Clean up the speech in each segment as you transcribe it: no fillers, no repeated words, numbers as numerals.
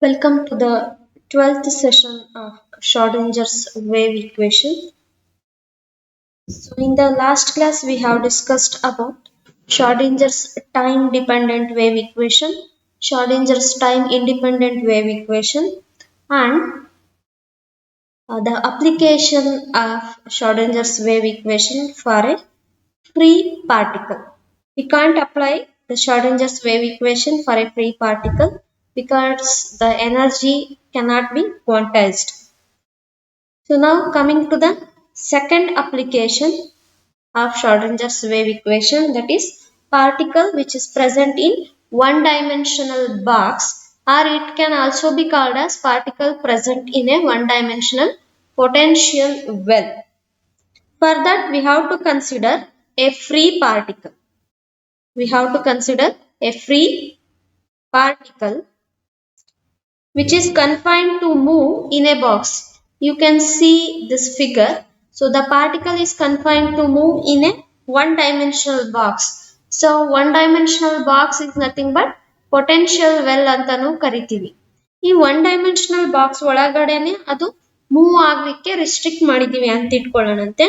Welcome to the 12th session of Schrodinger's wave equation. So in the last class we have discussed about Schrodinger's time dependent wave equation, Schrodinger's time independent wave equation and the application of Schrodinger's wave equation for a free particle. We can't apply the Schrodinger's wave equation for a free particle because the energy cannot be quantized. So now coming to the second application of Schrodinger's wave equation, that is particle which is present in one dimensional box, or it can also be called as particle present in a one dimensional potential well. For that we have to consider a free particle. We have to consider a free particle which is confined to move in a box. You can see this figure. So the particle is confined to move in a one dimensional box. So one dimensional box is nothing but potential well ಅಂತನೂ ಕರಿತೀವಿ. ಈ one dimensional box ಒಳಗಡೆನೆ ಅದು move ಆಗ್ಲಿಕ್ಕೆ restrict ಮಾಡಿದೀವಿ ಅಂತ ಇಟ್ಕೊಳ್ಳೋಣಂತೆ.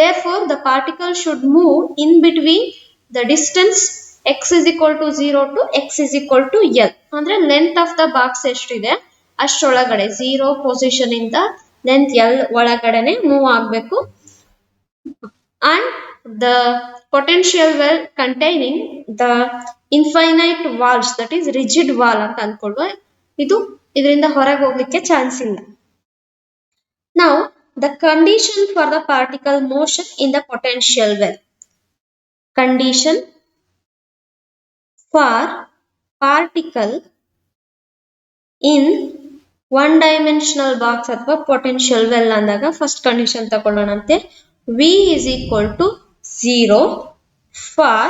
Therefore the particle should move in between the distance x is equal to 0 to x is equal to L. ಅಂದ್ರೆ length of the box ಎಷ್ಟಿದೆ ಅಷ್ಟೊಳಗಡೆ 0 ಪೊಸಿಷನ್ ಇಂದ ಲೆಂತ್ L ಒಳಗಡೆನೆ move ಆಗಬೇಕು. And the potential well containing the infinite walls, that is rigid wall ಅಂತ ಅನ್ಕೊಳ್ಳುವ. ಇದು ಇದರಿಂದ ಹೊರಗೆ ಹೋಗ್ಲಿಕ್ಕೆ ಚಾನ್ಸ್ ಇಲ್ಲ. Now the condition for the particle motion in the potential well. Condition for particle in one dimensional box ಅಥವಾ potential well ಅಂದಾಗ first condition ತಗೊಳ್ಳೋಣಂತೆ. V is equal to 0 for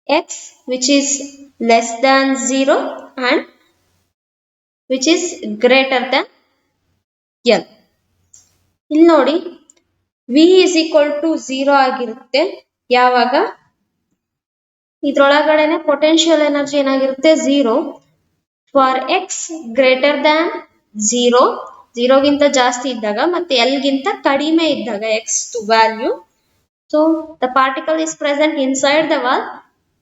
x which is less than 0 and which is greater than L. ಇಲ್ಲಿ ನೋಡಿ V is equal to 0 ಆಗಿರುತ್ತೆ ಯಾವಾಗ ಇದ್ರೊಳಗಡೆನೆ potential energy ಏನಾಗಿರುತ್ತೆ 0 for X greater than 0 0ಗಿಂತ ಜಾಸ್ತಿ ಇದ್ದಾಗ ಮತ್ತೆ L ಗಿಂತ ಕಡಿಮೆ ಇದ್ದಾಗ X value. So the particle is present inside the wall.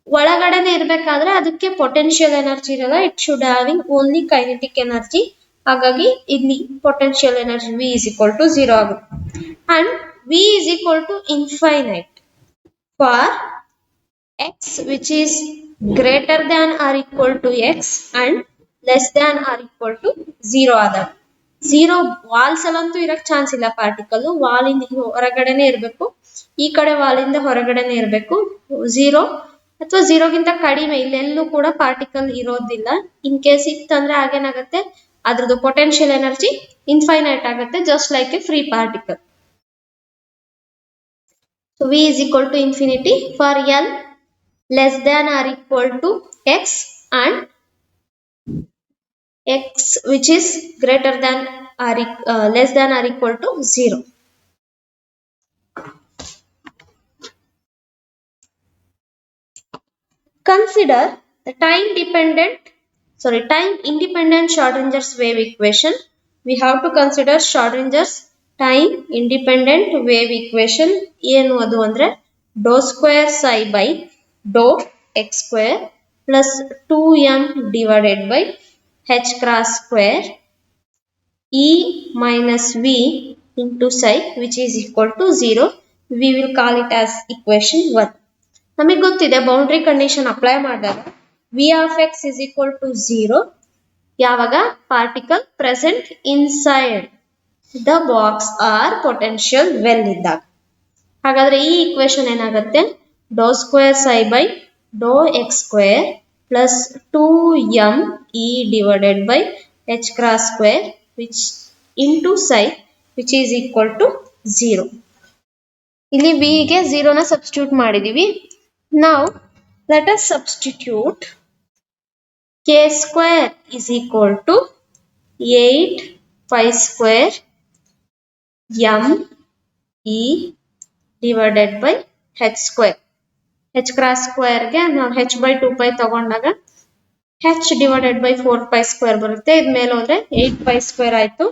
ಒಳಗಡೆನೆ ಇರಬೇಕಾದ್ರೆ ಅದಕ್ಕೆ ಪೊಟೆನ್ಶಿಯಲ್ ಎನರ್ಜಿ ಇರಲ್ಲ, it should having only kinetic energy. ಹಾಗಾಗಿ ಇಲ್ಲಿ potential energy V is equal to 0 ಆಗುತ್ತೆ. And V is equal to infinite for x which is greater than or equal to x and less than or equal to 0 ಆದಾಗ 0 walls ಅಲ್ಲಂತೂ ಇರಕ್ chance ಇಲ್ಲ. Particle ವಾಲಿಂದ ಹೊರಗಡೆನೆ ಇರಬೇಕು, ಈ ಕಡೆ ವಾಲಿಂದ ಹೊರಗಡೆನೆ ಇರಬೇಕು. 0 ಅಥವಾ 0ಗಿಂತ ಕಡಿಮೆ ಇಲ್ಲೆಲ್ಲೂ ಕೂಡ ಪಾರ್ಟಿಕಲ್ ಇರೋದಿಲ್ಲ. ಇನ್ ಕೇಸ್ ಇತ್ತಂದ್ರೆ ಆಗೇನಾಗುತ್ತೆ ಅದ್ರದ್ದು ಪೊಟೆನ್ಶಿಯಲ್ ಎನರ್ಜಿ ಇನ್ಫೈನೈಟ್ ಆಗುತ್ತೆ, just like A free particle. So V is equal to infinity for L less than or equal to x and x which is greater than or less than or equal to 0. Consider the time independent Schrodinger's wave equation. We have to consider Schrodinger's time independent wave equation. ಏನು ಅದು ಅಂದ್ರೆ dou square psi by dou x square plus 2m divided by h cross square e minus v into psi which is equal to 0. We will call it as equation 1. ನಮಗೆ ಗೊತ್ತಿದೆ boundary condition apply ಮಾಡಿದಾಗ V of x is equal to 0 ಯಾವಾಗ particle present inside the box or potential well ಇದ್ದಾಗ. ಹಾಗಾದ್ರೆ ಈ equation ಏನಾಗುತ್ತೆ do square psi by do X square plus 2m e divided by h cross square which into psi which is equal to 0. ಇಲ್ಲಿ v ಗೆ 0 ನ substitute ಮಾಡಿದೀವಿ. Now let us substitute k square is equal to 8 pi square m e divided by h square. h cross square ಗೆ ನಾವು h by 2 pi ತಗೊಂಡಾಗ h divided by 4 pi square ಬರುತ್ತೆ. ಇದು ಮೇಲೆ ಹೋದ್ರೆ 8 pi square ಆಯ್ತು.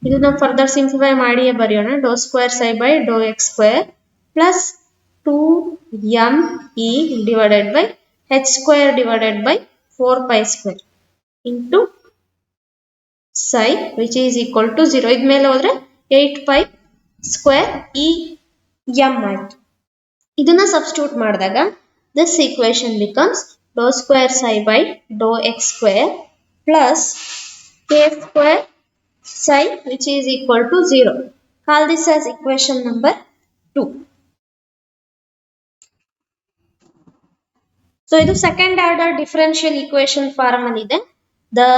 ಇದು ನಾವು ಫರ್ದರ್ ಸಿಂಪ್ಲಿಫೈ ಮಾಡಿಯೇ ಬರೆಯೋಣ. Do square psi by do X square plus 2me divided by h square divided by 4 pi square into psi which is equal to 0. ಇದು ಮೇಲೆ ಹೋದ್ರೆ 8 pi square e m ಆಯ್ತು. ಇದನ್ನ ಸಬ್ಸ್ಟಿಟ್ಯೂಟ್ ಮಾಡಿದಾಗ this equation becomes dou square psi by dou x square plus k square psi which is equal to 0. Call this as equation number 2. So ಇದು second order differential equation form alide. The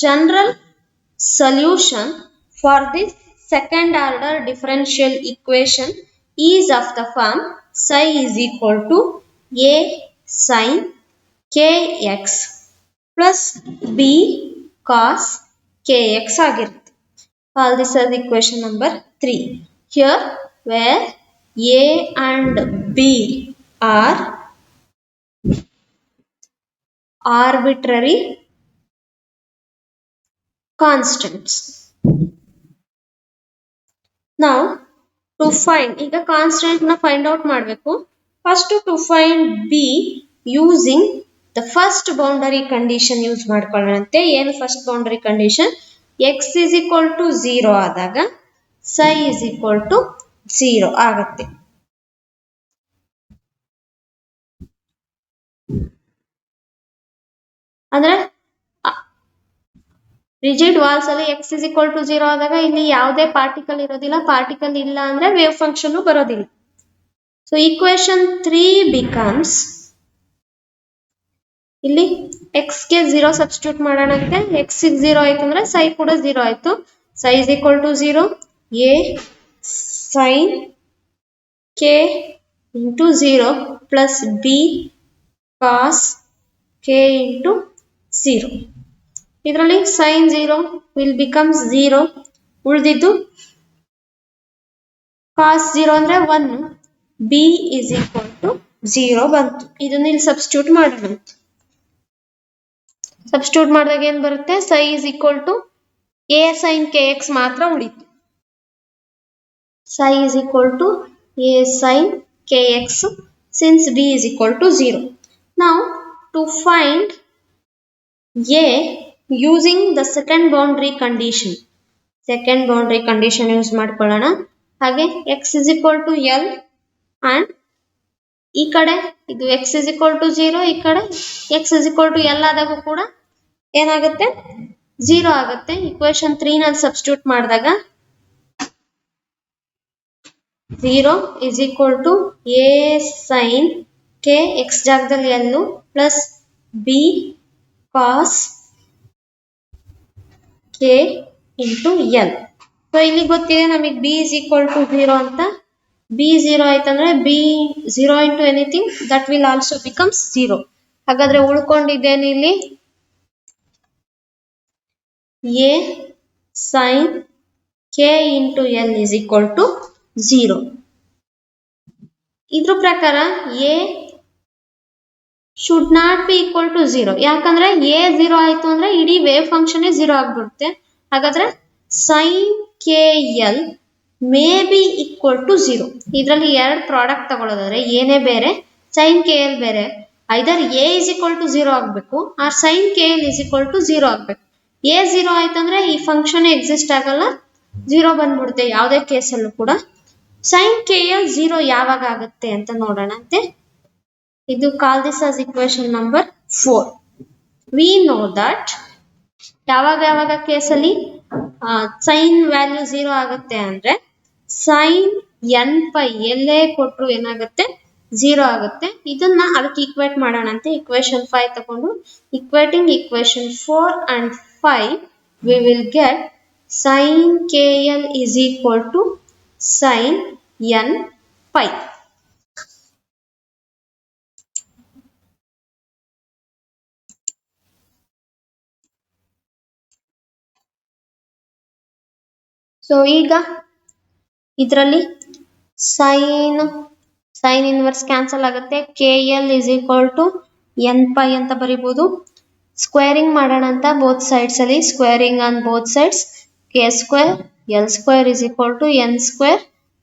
general solution for this second order differential equation is of the form psi is equal to a sin kx plus b cos kx ಆಗಿರುತ್ತೆ. Call this as equation number 3. Here where a and b are arbitrary constants. Now to find, ಈಗ constant ನ find out ಮಾಡಬೇಕು. First to find B using the first boundary condition use ಮಾಡ್ಕೊಳ್ಳೋಣಂತೆ. ಏನು first boundary condition? X is equal to 0 ಆದಾಗ psi is equal to 0 ಆಗುತ್ತೆ. ಅಂದ್ರೆ rigid walls ಅಲ್ಲಿ ಎಕ್ಸ್ ಇಸ್ ಈಕ್ವಲ್ ಟು 0 ಆದಾಗ ಇಲ್ಲಿ ಯಾವುದೇ ಪಾರ್ಟಿಕಲ್ ಇರೋದಿಲ್ಲ. ಪಾರ್ಟಿಕಲ್ ಇಲ್ಲ ಅಂದ್ರೆ ವೇವ್ ಫಂಕ್ಷನ್ ಬರೋದಿಲ್ಲ. ಸೊ ಈಕ್ವೇಶನ್ 3 ಬಿಕಮ್ಸ್, ಇಲ್ಲಿ ಎಕ್ಸ್ ಗೆ 0 ಸಬ್ಸ್ಟಿಟ್ಯೂಟ್ ಮಾಡೋಣಂತೆ. ಎಕ್ಸ್ 0 ಆಯ್ತು ಅಂದ್ರೆ ಸೈ ಕೂಡ 0 ಆಯ್ತು. Psi is equal to 0 A sine K into 0 plus B cos K into 0. ಇದರಲ್ಲಿ ಸೈನ್ 0 ವಿಲ್ ಬಿಕಮ್ಸ್ 0. ಉಳಿದಿದ್ದು ಕಾಸ್ 0 ಅಂದ್ರೆ 1. ಬಿ ಇಸ್ ಈಕ್ವಲ್ ಟು 0 ಬಂತು. ಇದನ್ನ ಇಲ್ಲಿ ಸಬ್ಸ್ಟಿಟ್ಯೂಟ್ ಮಾಡೋಣ. ಸಬ್ಸ್ಟಿಟ್ಯೂಟ್ ಮಾಡಿದಾಗ ಏನ್ ಬರುತ್ತೆ? Psi is equal to A sine K X ಮಾತ್ರ ಉಳಿತು. Psi is equal to A sine K X since B is equal to 0. Now to find A using the second boundary condition, second boundary condition use ಮಾಡ್ಕೊಳ್ಳೋಣ. ಹಾಗೆ X is equal to L and ಈ ಕಡೆ ಇದು X is equal to 0, ಈ ಕಡೆ X is equal to L ಆದಾಗೂ ಕೂಡ ಏನಾಗುತ್ತೆ? 0 ಆಗುತ್ತೆ. ಇಕ್ವೇಶನ್ 3 ನಲ್ಲಿ ಸಬ್ಸ್ಟಿಟ್ಯೂಟ್ ಮಾಡಿದಾಗ 0 is equal to A sine K X ಜಾಗದಲ್ಲಿ L plus B cos K into L. So ಇಲ್ಲಿ ಗೊತ್ತಿದೆ ನಮಗೆ ಬಿ ಇಸ್ ಈಕ್ವಲ್ ಟು 0 ಅಂತ. ಬಿ 0 ಆಯ್ತಂದ್ರೆ B 0 into anything that will also becomes 0. ಹಾಗಾದ್ರೆ ಉಳ್ಕೊಂಡಿದ್ದೇನೆ ಇಲ್ಲಿ A sine K into L is equal to 0. ಇದ್ರ ಪ್ರಕಾರ A should not be equal to 0. ಯಾಕಂದ್ರೆ ಎ 0 ಆಯ್ತು ಅಂದ್ರೆ ಇಡೀ ವೇವ್ ಫಂಕ್ಷನ್ 0 ಆಗ್ಬಿಡುತ್ತೆ. ಹಾಗಾದ್ರೆ sine K L may be equal to 0. ಇದರಲ್ಲಿ ಎರಡು ಪ್ರಾಡಕ್ಟ್ ತಗೊಳ್ಳೋದಾದ್ರೆ ಏನೇ ಬೇರೆ ಸೈನ್ ಕೆ ಎಲ್ ಬೇರೆ, either A is equal to 0 ಆಗ್ಬೇಕು or sine K L is equal to 0 ಆಗ್ಬೇಕು. ಎ 0 ಆಯ್ತಂದ್ರೆ ಈ ಫಂಕ್ಷನ್ ಎಕ್ಸಿಸ್ಟ್ ಆಗಲ್ಲ, 0 ಬಂದ್ಬಿಡುತ್ತೆ ಯಾವುದೇ ಕೇಸಲ್ಲೂ ಕೂಡ. ಸೈನ್ ಕೆ ಎಲ್ 0 ಯಾವಾಗ ಆಗುತ್ತೆ ಅಂತ ನೋಡೋಣ ಅಂತೆ. ಇದು call this as equation number 4. We know that ಯಾವಾಗ ಕೇಸಲ್ಲಿ ಸೈನ್ ವ್ಯಾಲ್ಯೂ 0 ಆಗುತ್ತೆ ಅಂದ್ರೆ ಸೈನ್ ಎನ್ ಪೈ ಎಲ್ಲೇ ಕೊಟ್ಟರು ಏನಾಗುತ್ತೆ? 0 ಆಗುತ್ತೆ. ಇದನ್ನ ಅದಕ್ಕೆ ಈಕ್ವೇಟ್ ಮಾಡೋಣ ಅಂತೆ. ಇಕ್ವೇಶನ್ 5 ತಗೊಂಡು equating equation 4 and 5 we will get sin kl is equal to sin n pi. So ಈಗ ಇದರಲ್ಲಿ ಸೈನ್ ಇನ್ವರ್ಸ್ ಕ್ಯಾನ್ಸಲ್ ಆಗುತ್ತೆ. K L is equal to N pi ಅಂತ ಬರಿಬಹುದು. ಸ್ಕ್ವೇರಿಂಗ್ ಮಾಡೋಣ ಅಂತ ಬೋತ್ ಸೈಡ್ಸ್ ಅಲ್ಲಿ squaring on both sides K square L square is equal to N square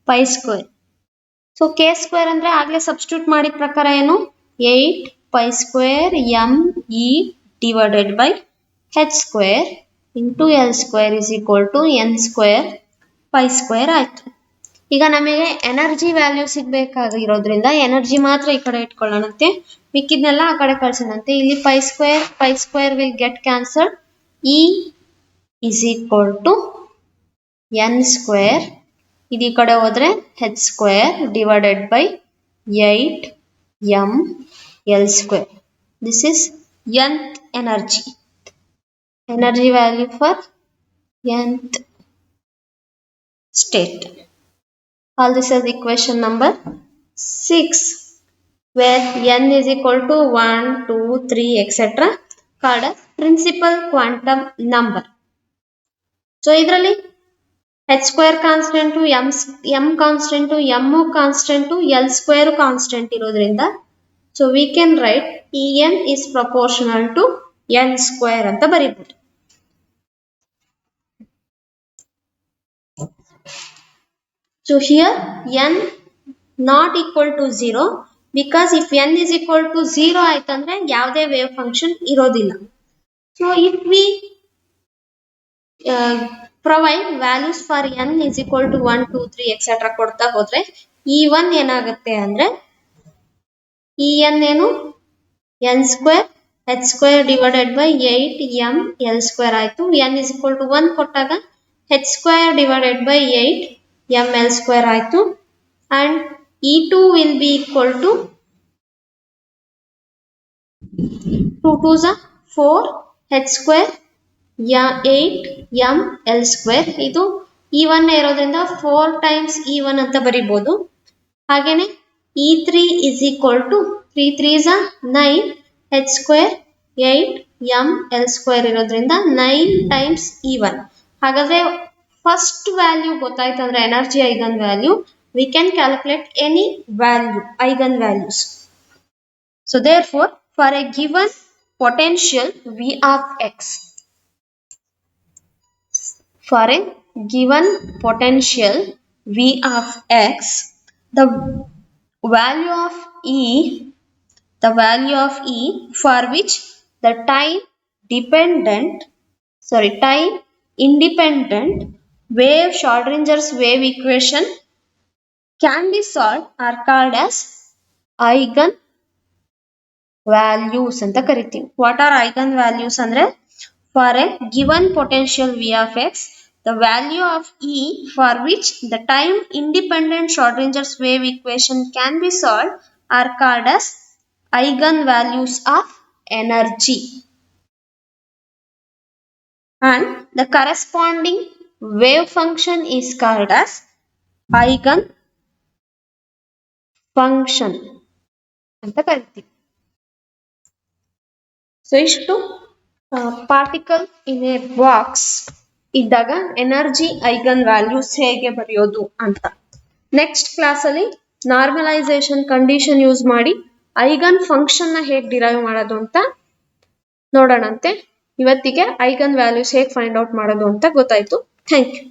pi square. So K square ಅಂದ್ರೆ ಆಗ್ಲೇ substitute ಮಾಡಿದ ಪ್ರಕಾರ ಏನು 8 pi square M E divided by H square into L square is equal to N square pi square ಆಯ್ತು. ಈಗ ನಮಗೆ energy value ಸಿಗ್ಬೇಕಾಗಿರೋದ್ರಿಂದ energy ಮಾತ್ರ ಈ ಕಡೆ ಇಟ್ಕೊಳ್ಳೋಣಂತೆ, ಮಿಕ್ಕಿದ್ನೆಲ್ಲ ಆ ಕಡೆ ಕಳ್ಸೋಣಂತೆ. ಇಲ್ಲಿ pi square will get cancelled. E is equal to N square, ಇದು ಈ ಕಡೆ ಹೋದ್ರೆ H square divided by 8 M L square. This is nth energy value for nth state. All this is equation number 6, where n is equal to 1, 2, 3, etc. called as principal quantum number. So ಇದರಲ್ಲಿ h square constant, m constant, m constant, l square constant ಇರೋದ್ರಿಂದ so we can write En is proportional to n square ಅಂತ ಬರೀಬಹುದು. So here n not equal to 0, because if n is equal to 0 ಆಯ್ತಂದ್ರೆ ಯಾವುದೇ wave function ಇರೋದಿಲ್ಲ. So if we provide values for n is equal to 1, 2, 3 etc. ಕೊಡ್ತಾ ಹೋದ್ರೆ E1 ಏನಾಗುತ್ತೆ ಅಂದ್ರೆ En ಏನು n square h square divided by 8 m l square ಆಯ್ತು. n is equal to 1 ಕೊಟ್ಟಾಗ h square divided by 8 m l square ಆಯ್ತು. and E2 will be equal to 2 2s are 4 h square 8 m l square. ಇದು E1 ಇರೋದ್ರಿಂದ 4 times E1 ಅಂತ ಬರಿಬಹುದು. ಹಾಗೇನೆ E3 is equal to 3 3s are 9 h square 8 m l square ಇರೋದ್ರಿಂದ 9 times E1. ಹಾಗಾದ್ರೆ first value ಗೊತ್ತಾಯ್ತು ಅಂದ್ರೆ energy eigen value, we can calculate any value eigen values. So therefore for a given potential V of x, for a given potential V of x, the value of E for which the time independent wave Schrödinger's wave equation can be solved are called as eigen values ಅಂತ ಕರಿತೀವಿ. What are eigen values ಅಂದ್ರೆ for a given potential V of x, the value of E for which the time independent Schrödinger's wave equation can be solved are called as eigen values of energy, and the corresponding wave function is called as eigen function ಅಂತ ಕರಿತೀವಿ. So ಇಷ್ಟು particle in a box ಇದ್ದಾಗ energy eigen values ಹೇಗೆ ಬರೆಯೋದು ಅಂತ next class ಅಲ್ಲಿ normalisation condition use ಮಾಡಿ eigen function ನ ಹೇಗೆ ಡಿರೈವ್ ಮಾಡೋದು ಅಂತ ನೋಡೋಣಂತೆ. ಇವತ್ತಿಗೆ ಐಗನ್ ವ್ಯಾಲ್ಯೂಸ್ ಹೇಗೆ ಫೈಂಡ್ ಔಟ್ ಮಾಡೋದು ಅಂತ ಗೊತ್ತಾಯ್ತು. Thank you.